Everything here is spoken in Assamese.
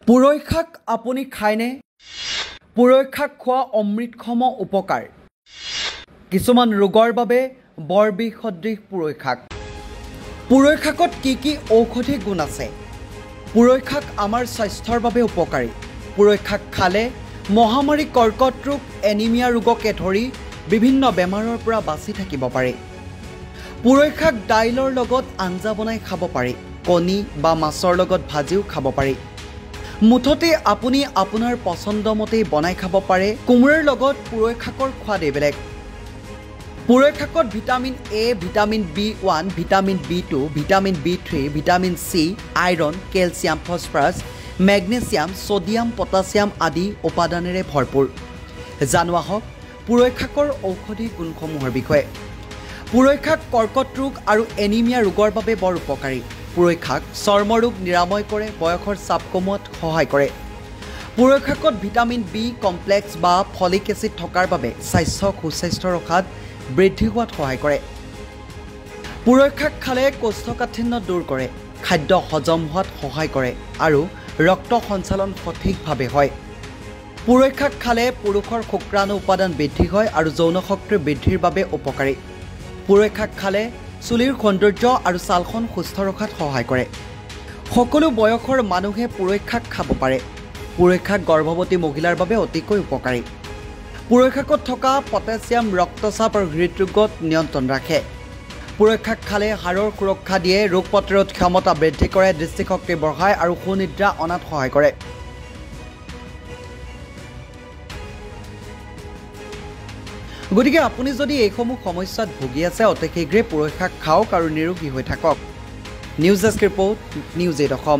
পুৰৈ শাক আপুনি খায়নে? পুৰৈ শাক খোৱা অমৃতসম উপকাৰ। কিছুমান ৰোগৰ বাবে বৰ বিষ সদৃশ পুৰৈ শাক। পুৰৈ শাকত কি ঔষধি গুণ আছে? পুৰৈ শাক আমাৰ স্বাস্থ্যৰ বাবে উপকাৰী। পুৰৈ শাক খালে মহামাৰী কৰ্কট ৰোগ এনিমিয়া ৰোগকে ধৰি বিভিন্ন বেমাৰৰ পৰা বাচি থাকিব পাৰে। পুৰৈ শাক দাইলৰ লগত আঞ্জা বনাই খাব পাৰি, কণী বা মাছৰ লগত ভাজিও খাব পাৰি। মুঠতে আপুনি আপোনাৰ পছন্দ মতে বনাই খাব পাৰে। কোমোৰাৰ লগত পুৰৈ শাকৰ সোৱাদেই বেলেগ। পুৰৈ শাকত vitamin A, vitamin B1, vitamin B2, vitamin B3, vitamin C, iron, calcium, phosphorus, magnesium, sodium, potassium আদি উপাদানেৰে ভৰপূৰ। জানো আহক পুৰৈ শাকৰ ঔষধি গুণসমূহৰ বিষয়ে। পুৰৈ শাক কৰ্কট ৰোগ আৰু এনিমিয়া ৰোগৰ বাবে বৰ উপকাৰী। পুৰৈ শাক চৰ্ম ৰোগ নিৰাময় কৰে, বয়সৰ চাপ কমোৱাত সহায় কৰে। পুৰৈ শাকত ভিটামিন বি কমপ্লেক্স বা ফলিক এচিড থকাৰ বাবে স্বাস্থ্যক সুস্বাস্থ্য ৰখাত বৃদ্ধি হোৱাত সহায় কৰে। পুৰৈ শাক খালে কৌষ্ঠকাঠিন্য দূৰ কৰে, খাদ্য হজম হোৱাত সহায় কৰে আৰু ৰক্ত সঞ্চালন সঠিকভাৱে হয়। পুৰৈ শাক খালে পুৰুষৰ শুক্ৰাণু উপাদান বৃদ্ধি হয় আৰু যৌন শক্তি বৃদ্ধিৰ বাবে উপকাৰী। পুৰৈ শাক খালে চুলিৰ সৌন্দৰ্য আৰু ছালখন সুস্থ ৰখাত সহায় কৰে। সকলো বয়সৰ মানুহে পুৰৈ শাক খাব পাৰে। পুৰৈ শাক গৰ্ভৱতী মহিলাৰ বাবে অতিকৈ উপকাৰী। পুৰৈ শাকত থকা পটাছিয়াম ৰক্তচাপ আৰু হৃদৰোগত নিয়ন্ত্ৰণ ৰাখে। পুৰৈ শাক খালে হাড়ৰ সুৰক্ষা দিয়ে, ৰোগ প্ৰতিৰোধ ক্ষমতা বৃদ্ধি কৰে, দৃষ্টিশক্তি বঢ়ায় আৰু সুনিদ্ৰা অনাত সহায় কৰে। গতিকে আপুনি যদি এইসমূহ সমস্যাত ভুগি আছে অতি শীঘ্ৰে পুৰৈ শাক খাওক আৰু নিৰোগী হৈ থাকক। News desk report, news 8 Assam.